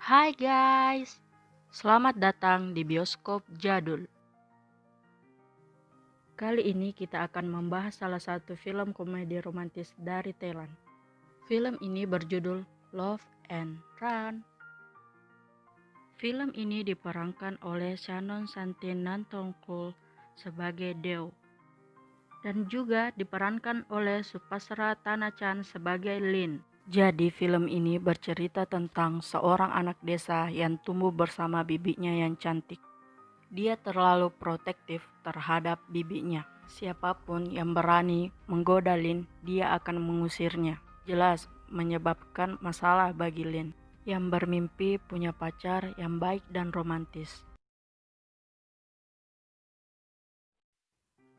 Hai guys, selamat datang di Bioskop Jadul. Kali ini kita akan membahas salah satu film komedi romantis dari Thailand. Film ini berjudul Love and Run. Film ini diperankan oleh Shannon Santhinantongkul sebagai Deo dan juga diperankan oleh Supasra Tanachan sebagai Lin. Jadi film ini bercerita tentang seorang anak desa yang tumbuh bersama bibinya yang cantik. Dia terlalu protektif terhadap bibinya. Siapapun yang berani menggoda Lin, dia akan mengusirnya. Jelas menyebabkan masalah bagi Lin yang bermimpi punya pacar yang baik dan romantis.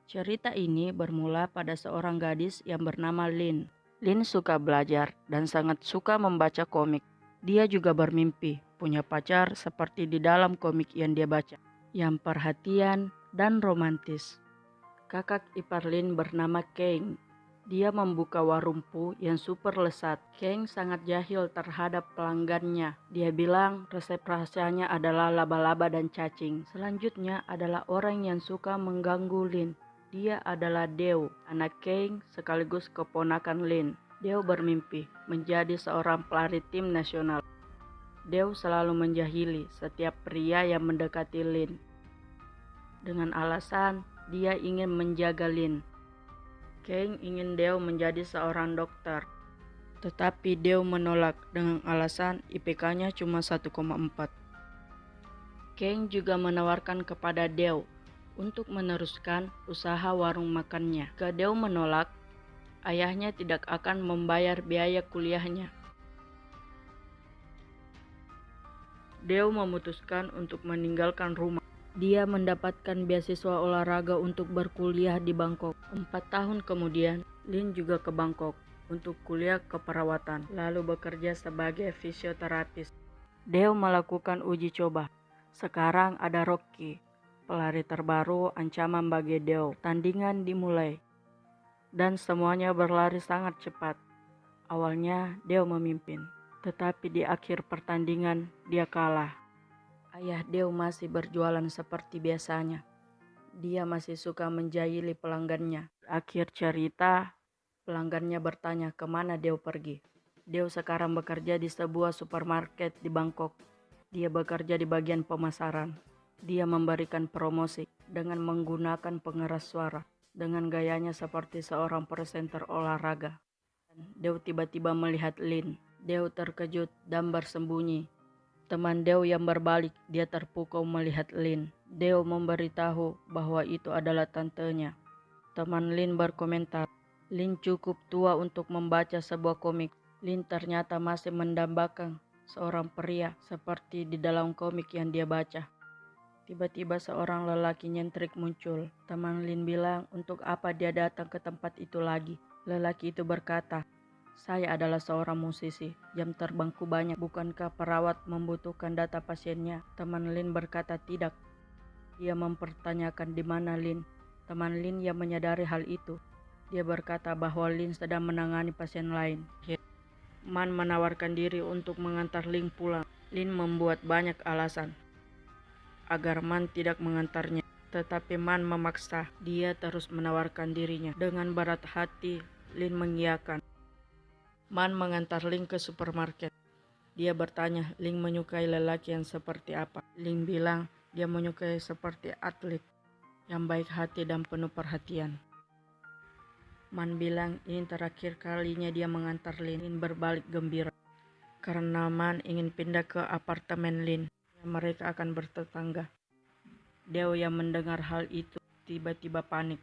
Cerita ini bermula pada seorang gadis yang bernama Lin. Lin suka belajar dan sangat suka membaca komik. Dia juga bermimpi punya pacar seperti di dalam komik yang dia baca, yang perhatian dan romantis. Kakak ipar Lin bernama Kang. Dia membuka warung pu yang super lesat. Kang sangat jahil terhadap pelanggannya. Dia bilang resep rahasianya adalah laba-laba dan cacing. Selanjutnya adalah orang yang suka mengganggu Lin. Dia adalah Deo, anak Kang sekaligus keponakan Lin. Deo bermimpi menjadi seorang pelari tim nasional. Deo selalu menjahili setiap pria yang mendekati Lin dengan alasan dia ingin menjaga Lin. Kang ingin Deo menjadi seorang dokter, tetapi Deo menolak dengan alasan IPK-nya cuma 1,4. Kang juga menawarkan kepada Deo untuk meneruskan usaha warung makannya. Jika Deo menolak, ayahnya tidak akan membayar biaya kuliahnya. Deo memutuskan untuk meninggalkan rumah. Dia mendapatkan beasiswa olahraga untuk berkuliah di Bangkok. 4 tahun kemudian, Lin juga ke Bangkok untuk kuliah keperawatan, lalu bekerja sebagai fisioterapis. Deo melakukan uji coba. Sekarang ada Rocky, pelari terbaru ancaman bagi Deo. Tandingan dimulai, dan semuanya berlari sangat cepat. Awalnya Deo memimpin, tetapi di akhir pertandingan dia kalah. Ayah Deo masih berjualan seperti biasanya. Dia masih suka menjahili pelanggannya. Akhir cerita, pelanggannya bertanya kemana Deo pergi. Deo sekarang bekerja di sebuah supermarket di Bangkok. Dia bekerja di bagian pemasaran. Dia memberikan promosi dengan menggunakan pengeras suara. Dengan gayanya seperti seorang presenter olahraga. Deo tiba-tiba melihat Lin. Deo terkejut dan bersembunyi. Teman Deo yang berbalik, dia terpukau melihat Lin. Deo memberitahu bahwa itu adalah tantenya. Teman Lin berkomentar, Lin cukup tua untuk membaca sebuah komik. Lin ternyata masih mendambakan seorang pria seperti di dalam komik yang dia baca. Tiba-tiba seorang lelaki nyentrik muncul. Teman Lin bilang untuk apa dia datang ke tempat itu lagi. Lelaki itu berkata, saya adalah seorang musisi, jam terbangku banyak. Bukankah perawat membutuhkan data pasiennya? Teman Lin berkata tidak. Dia mempertanyakan di mana Lin. Teman Lin yang menyadari hal itu. Dia berkata bahwa Lin sedang menangani pasien lain. Man menawarkan diri untuk mengantar Lin pulang. Lin membuat banyak alasan agar Man tidak mengantarnya. Tetapi Man memaksa. Dia terus menawarkan dirinya. Dengan berat hati, Lin mengiyakan. Man mengantar Lin ke supermarket. Dia bertanya, Lin menyukai lelaki yang seperti apa? Lin bilang dia menyukai seperti atlet yang baik hati dan penuh perhatian. Man bilang ini terakhir kalinya dia mengantar Lin. Lin berbalik gembira karena Man ingin pindah ke apartemen Lin. Mereka akan bertetangga. Deo yang mendengar hal itu tiba-tiba panik.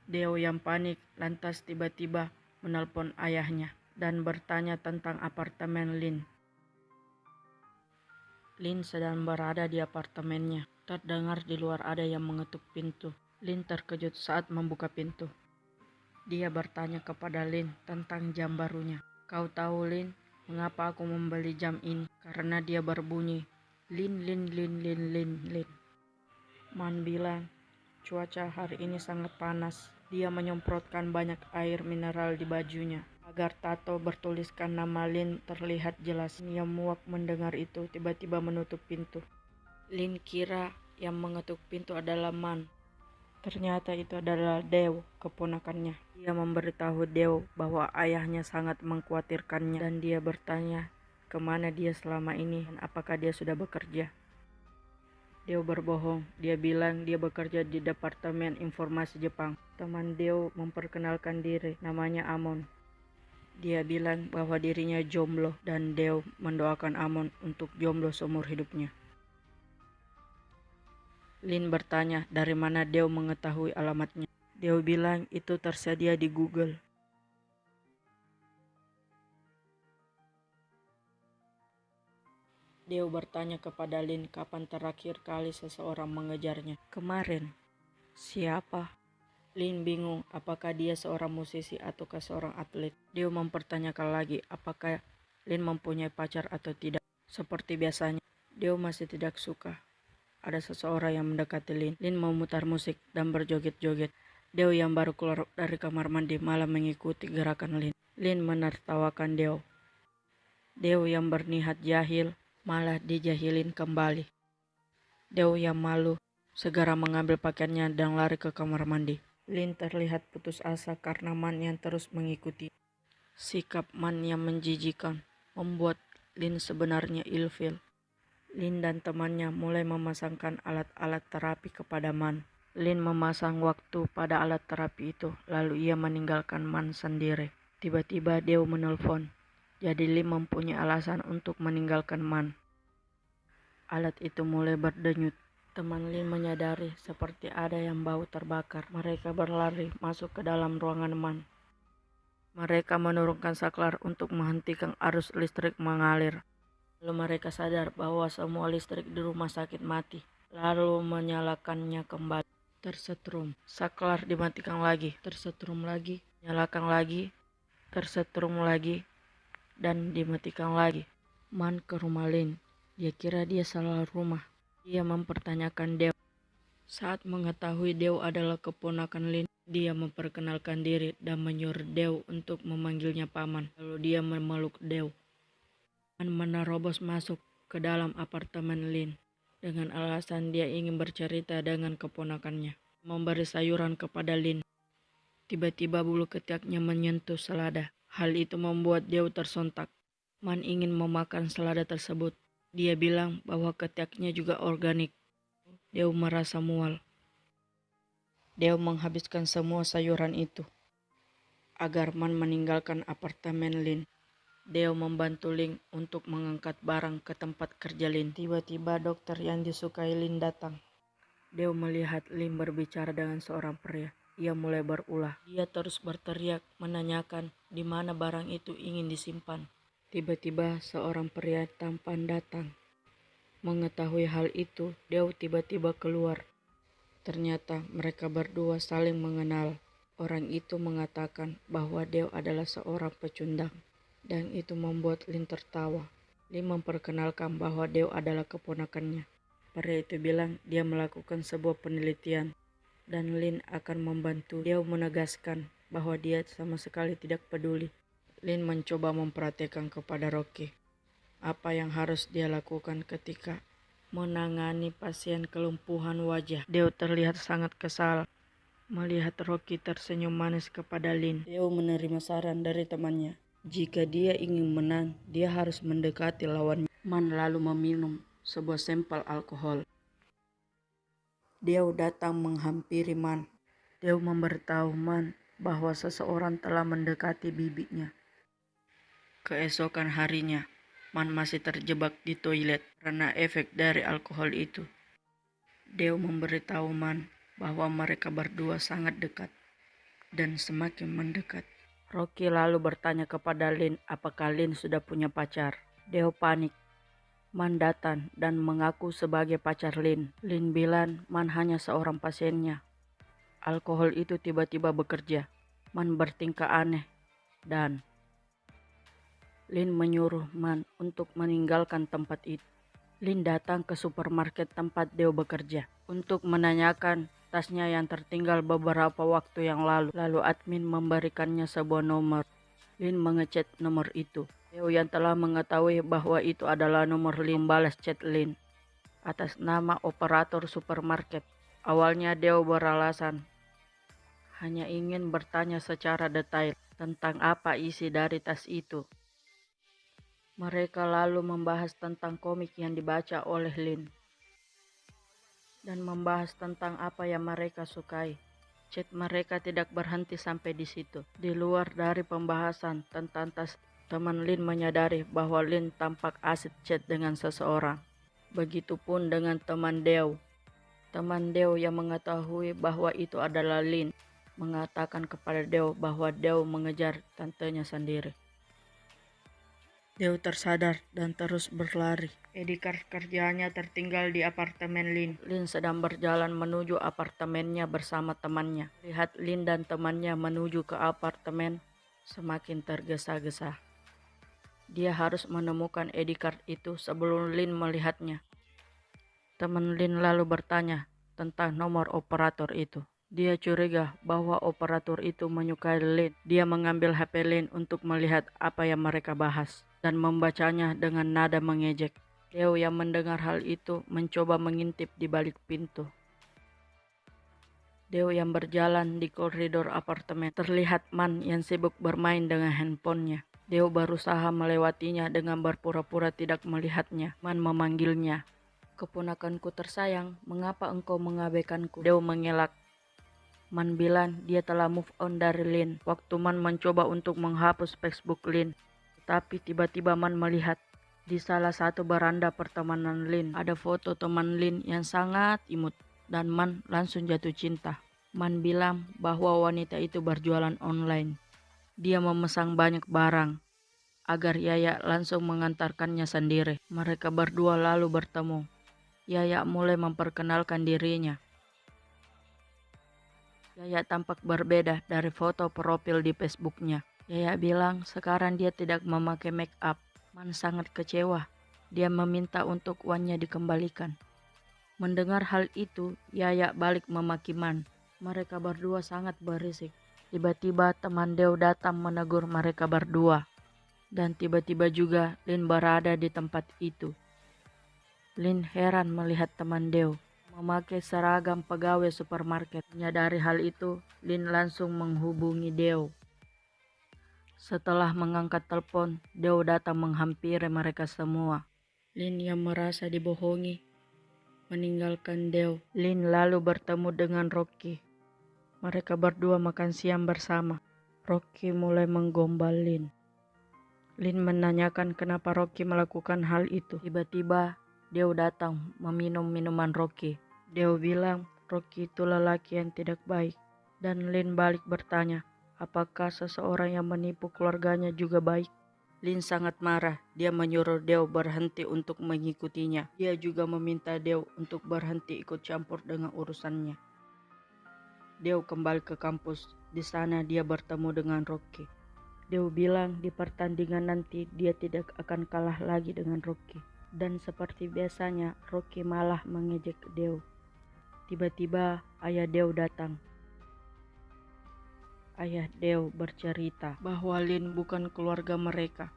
Deo yang panik lantas tiba-tiba menelpon ayahnya dan bertanya tentang apartemen Lin. Lin sedang berada di apartemennya. Terdengar di luar ada yang mengetuk pintu. Lin terkejut saat membuka pintu. Dia bertanya kepada Lin tentang jam barunya. Kau tahu Lin, mengapa aku membeli jam ini? Karena dia berbunyi Lin, Lin, Lin, Lin, Lin, Lin. Man bilang, cuaca hari ini sangat panas. Dia menyemprotkan banyak air mineral di bajunya agar tato bertuliskan nama Lin terlihat jelas. Ia muak mendengar itu, tiba-tiba menutup pintu. Lin kira yang mengetuk pintu adalah Man. Ternyata itu adalah Deo, keponakannya. Dia memberitahu Deo bahwa ayahnya sangat mengkhawatirkannya dan dia bertanya kemana dia selama ini dan apakah dia sudah bekerja. Deo berbohong, dia bilang dia bekerja di Departemen Informasi Jepang. Teman Deo memperkenalkan diri, namanya Amon. Dia bilang bahwa dirinya jomblo dan Deo mendoakan Amon untuk jomblo seumur hidupnya. Lin bertanya dari mana Deo mengetahui alamatnya. Deo bilang itu tersedia di Google. Deo bertanya kepada Lin kapan terakhir kali seseorang mengejarnya. Kemarin. Siapa? Lin bingung apakah dia seorang musisi ataukah seorang atlet. Deo mempertanyakan lagi apakah Lin mempunyai pacar atau tidak. Seperti biasanya, Deo masih tidak suka. Ada seseorang yang mendekati Lin. Lin memutar musik dan berjoget-joget. Deo yang baru keluar dari kamar mandi malah mengikuti gerakan Lin. Lin menertawakan Deo. Deo yang berniat jahil malah dijahilin kembali. Deo yang malu segera mengambil pakaiannya dan lari ke kamar mandi. Lin terlihat putus asa karena Man yang terus mengikuti. Sikap Man yang menjijikan membuat Lin sebenarnya ilfil. Lin dan temannya mulai memasangkan alat-alat terapi kepada Man. Lin memasang waktu pada alat terapi itu, lalu ia meninggalkan Man sendiri. Tiba-tiba Deo menelpon. Jadi Lin mempunyai alasan untuk meninggalkan Man. Alat itu mulai berdenyut. Teman Lin menyadari seperti ada yang bau terbakar. Mereka berlari masuk ke dalam ruangan Man. Mereka menurunkan saklar untuk menghentikan arus listrik mengalir. Lalu mereka sadar bahwa semua listrik di rumah sakit mati. Lalu menyalakannya kembali. Tersetrum. Saklar dimatikan lagi. Tersetrum lagi. Nyalakan lagi. Tersetrum lagi. Dan dimatikan lagi. Man ke rumah Lin. Dia kira dia salah rumah. Dia mempertanyakan Deo. Saat mengetahui Deo adalah keponakan Lin, dia memperkenalkan diri dan menyuruh Deo untuk memanggilnya paman. Lalu dia memeluk Deo. Man menerobos masuk ke dalam apartemen Lin dengan alasan dia ingin bercerita dengan keponakannya. Memberi sayuran kepada Lin. Tiba-tiba bulu ketiaknya menyentuh selada. Hal itu membuat Deo tersontak. Man ingin memakan selada tersebut. Dia bilang bahwa ketiaknya juga organik. Deo merasa mual. Deo menghabiskan semua sayuran itu agar Man meninggalkan apartemen Lin. Deo membantu Lin untuk mengangkat barang ke tempat kerja Lin. Tiba-tiba dokter yang disukai Lin datang. Deo melihat Lin berbicara dengan seorang pria. Ia mulai berulah. Dia terus berteriak menanyakan di mana barang itu ingin disimpan. Tiba-tiba seorang pria tampan datang. Mengetahui hal itu, Deo tiba-tiba keluar. Ternyata mereka berdua saling mengenal. Orang itu mengatakan bahwa Deo adalah seorang pecundang. Dan itu membuat Lin tertawa. Lin memperkenalkan bahwa Deo adalah keponakannya. Pria itu bilang dia melakukan sebuah penelitian. Dan Lin akan membantu. Deo menegaskan bahwa dia sama sekali tidak peduli. Lin mencoba memperhatikan kepada Rocky. Apa yang harus dia lakukan ketika menangani pasien kelumpuhan wajah. Deo terlihat sangat kesal melihat Rocky tersenyum manis kepada Lin. Deo menerima saran dari temannya. Jika dia ingin menang, dia harus mendekati lawannya. Man lalu meminum sebuah sampel alkohol. Deo datang menghampiri Man. Deo memberitahu Man bahwa seseorang telah mendekati bibinya. Keesokan harinya, Man masih terjebak di toilet karena efek dari alkohol itu. Deo memberitahu Man bahwa mereka berdua sangat dekat dan semakin mendekat. Rocky lalu bertanya kepada Lin apakah Lin sudah punya pacar. Deo panik. Man datang dan mengaku sebagai pacar Lin. Lin bilang Man hanya seorang pasiennya. Alkohol itu tiba-tiba bekerja. Man bertingkah aneh dan Lin menyuruh Man untuk meninggalkan tempat itu. Lin datang ke supermarket tempat Deo bekerja untuk menanyakan tasnya yang tertinggal beberapa waktu yang lalu. Lalu admin memberikannya sebuah nomor. Lin mengechat nomor itu. Deo yang telah mengetahui bahwa itu adalah nomor Lin membalas chat Lin atas nama operator supermarket. Awalnya Deo beralasan hanya ingin bertanya secara detail tentang apa isi dari tas itu. Mereka lalu membahas tentang komik yang dibaca oleh Lin dan membahas tentang apa yang mereka sukai. Chat mereka tidak berhenti sampai di situ. Di luar dari pembahasan tentang tas, teman Lin menyadari bahwa Lin tampak asik chat dengan seseorang. Begitupun dengan teman Deo. Teman Deo yang mengetahui bahwa itu adalah Lin mengatakan kepada Deo bahwa Deo mengejar tantenya sendiri. Deo tersadar dan terus berlari. Edikar kerjanya tertinggal di apartemen Lin. Lin sedang berjalan menuju apartemennya bersama temannya. Lihat Lin dan temannya menuju ke apartemen semakin tergesa-gesa. Dia harus menemukan Edikar itu sebelum Lin melihatnya. Teman Lin lalu bertanya tentang nomor operator itu. Dia curiga bahwa operator itu menyukai Lin. Dia mengambil HP Lin untuk melihat apa yang mereka bahas dan membacanya dengan nada mengejek. Deo yang mendengar hal itu mencoba mengintip di balik pintu. Deo yang berjalan di koridor apartemen. Terlihat Man yang sibuk bermain dengan handphonenya. Deo berusaha melewatinya dengan berpura-pura tidak melihatnya. Man memanggilnya. "Keponakanku tersayang, mengapa engkau mengabaikanku?" Deo mengelak. Man bilang dia telah move on dari Lin. Waktu Man mencoba untuk menghapus Facebook Lin, tapi tiba-tiba Man melihat di salah satu beranda pertemanan Lin ada foto teman Lin yang sangat imut, dan Man langsung jatuh cinta. Man bilang bahwa wanita itu berjualan online. Dia memesan banyak barang agar Yaya langsung mengantarkannya sendiri. Mereka berdua lalu bertemu. Yaya mulai memperkenalkan dirinya. Yaya tampak berbeda dari foto profil di Facebooknya. Yaya bilang sekarang dia tidak memakai make up. Man sangat kecewa. Dia meminta untuk uangnya dikembalikan. Mendengar hal itu, Yaya balik memaki Man. Mereka berdua sangat berisik. Tiba-tiba teman Deo datang menegur mereka berdua. Dan tiba-tiba juga Lin berada di tempat itu. Lin heran melihat teman Deo memakai seragam pegawai supermarket. Menyadari hal itu, Lin langsung menghubungi Deo. Setelah mengangkat telepon, Deo datang menghampiri mereka semua. Lin yang merasa dibohongi meninggalkan Deo. Lin lalu bertemu dengan Rocky. Mereka berdua makan siang bersama. Rocky mulai menggombal Lin. Lin menanyakan kenapa Rocky melakukan hal itu. Tiba-tiba Deo datang meminum minuman Rocky. Deo bilang Rocky itu lelaki yang tidak baik. Dan Lin balik bertanya, apakah seseorang yang menipu keluarganya juga baik? Lin sangat marah. Dia menyuruh Deo berhenti untuk mengikutinya. Dia juga meminta Deo untuk berhenti ikut campur dengan urusannya. Deo kembali ke kampus. Di sana dia bertemu dengan Rocky. Deo bilang di pertandingan nanti dia tidak akan kalah lagi dengan Rocky. Dan seperti biasanya, Rocky malah mengejek Deo. Tiba-tiba ayah Deo datang. Ayah Deo bercerita bahwa Lin bukan keluarga mereka.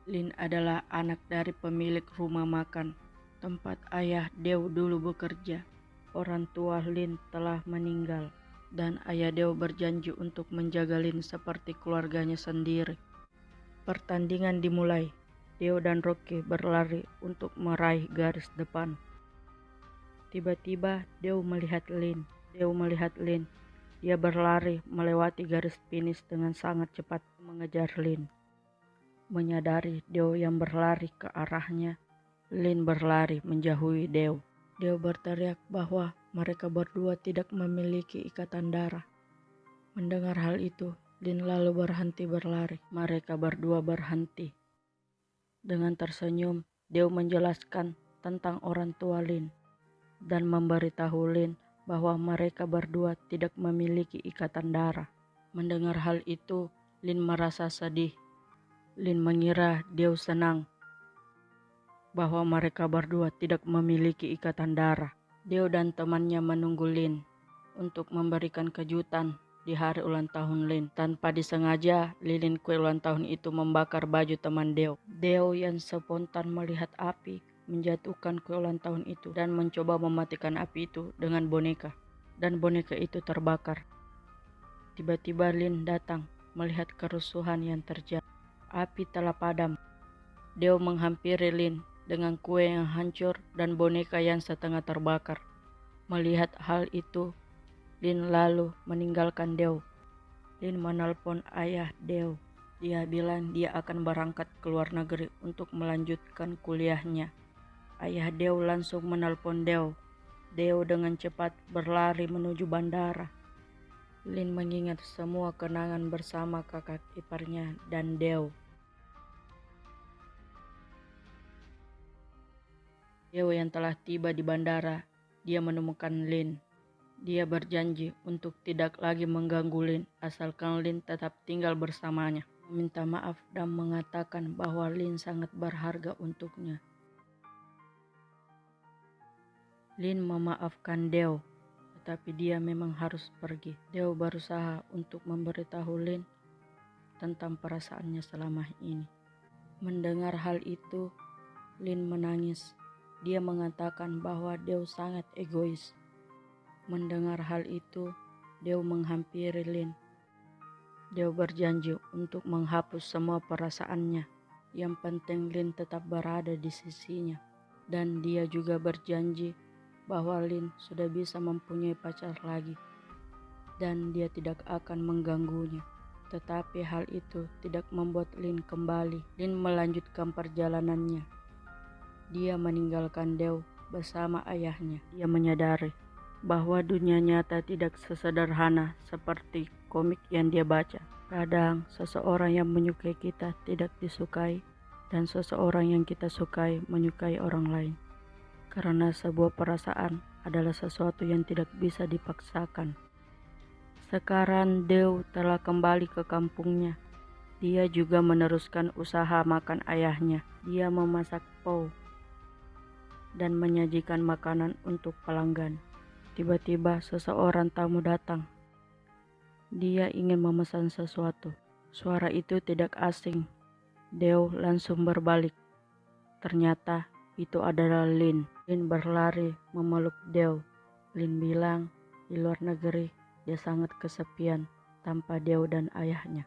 Lin adalah anak dari pemilik rumah makan tempat ayah Deo dulu bekerja. Orang tua Lin telah meninggal dan ayah Deo berjanji untuk menjaga Lin seperti keluarganya sendiri. Pertandingan dimulai. Deo dan Rocky berlari untuk meraih garis depan. Tiba-tiba Deo melihat Lin. Dia berlari melewati garis finish dengan sangat cepat mengejar Lin. Menyadari Deo yang berlari ke arahnya, Lin berlari menjauhi Deo. Deo berteriak bahwa mereka berdua tidak memiliki ikatan darah. Mendengar hal itu, Lin lalu berhenti berlari. Mereka berdua berhenti. Dengan tersenyum, Deo menjelaskan tentang orang tua Lin dan memberitahu Lin bahwa mereka berdua tidak memiliki ikatan darah. Mendengar hal itu, Lin merasa sedih. Lin mengira Deo senang bahwa mereka berdua tidak memiliki ikatan darah. Deo dan temannya menunggu Lin untuk memberikan kejutan di hari ulang tahun Lin. Tanpa disengaja, lilin kue ulang tahun itu membakar baju teman Deo. Deo yang spontan melihat api menjatuhkan kue ulang tahun itu dan mencoba mematikan api itu dengan boneka. Dan boneka itu terbakar. Tiba-tiba Lin datang melihat kerusuhan yang terjadi. Api telah padam. Deo menghampiri Lin dengan kue yang hancur dan boneka yang setengah terbakar. Melihat hal itu, Lin lalu meninggalkan Deo. Lin menelpon ayah Deo. Dia bilang dia akan berangkat ke luar negeri untuk melanjutkan kuliahnya. Ayah Deo langsung menelpon Deo. Deo dengan cepat berlari menuju bandara. Lin mengingat semua kenangan bersama kakak iparnya dan Deo. Deo yang telah tiba di bandara, dia menemukan Lin. Dia berjanji untuk tidak lagi mengganggu Lin asalkan Lin tetap tinggal bersamanya. Meminta maaf dan mengatakan bahwa Lin sangat berharga untuknya. Lin memaafkan Deo, tetapi dia memang harus pergi. Deo berusaha untuk memberitahu Lin tentang perasaannya selama ini. Mendengar hal itu, Lin menangis. Dia mengatakan bahwa Deo sangat egois. Mendengar hal itu, Deo menghampiri Lin. Deo berjanji untuk menghapus semua perasaannya. Yang penting Lin tetap berada di sisinya. Dan dia juga berjanji bahwa Lin sudah bisa mempunyai pacar lagi. Dan dia tidak akan mengganggunya. Tetapi hal itu tidak membuat Lin kembali. Lin melanjutkan perjalanannya. Dia meninggalkan Deo bersama ayahnya. Dia menyadari bahwa dunia nyata tidak sesederhana seperti komik yang dia baca. Kadang seseorang yang menyukai kita tidak disukai, dan seseorang yang kita sukai menyukai orang lain. Karena sebuah perasaan adalah sesuatu yang tidak bisa dipaksakan. Sekarang Deo telah kembali ke kampungnya. Dia juga meneruskan usaha makan ayahnya. Dia memasak pho dan menyajikan makanan untuk pelanggan. Tiba-tiba seseorang tamu datang. Dia ingin memesan sesuatu. Suara itu tidak asing. Deo langsung berbalik. Ternyata itu adalah Lin. Lin berlari memeluk Deo. Lin bilang di luar negeri dia sangat kesepian tanpa Deo dan ayahnya.